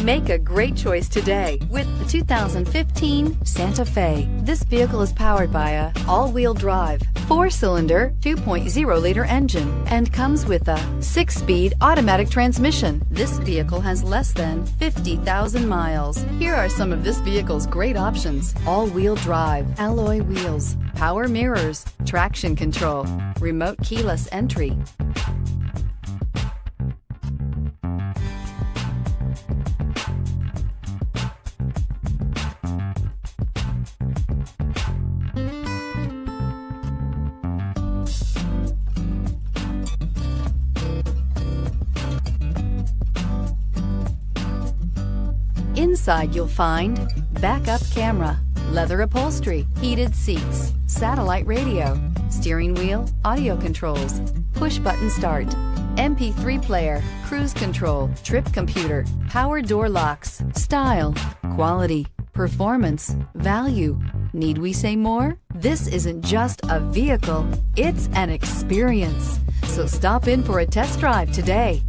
Make a great choice today with the 2015 Santa Fe. This vehicle is powered by a all-wheel drive, 4-cylinder, 2.0-liter engine and comes with a 6-speed automatic transmission. This vehicle has less than 50,000 miles. Here are some of this vehicle's great options: all-wheel drive, alloy wheels, power mirrors, traction control, remote keyless entry. Inside you'll find backup camera, leather upholstery, heated seats, satellite radio, steering wheel audio controls, push button start, MP3 player, cruise control, trip computer, power door locks. Style, quality, performance, value. Need we say more? This isn't just a vehicle, it's an experience. So stop in for a test drive today.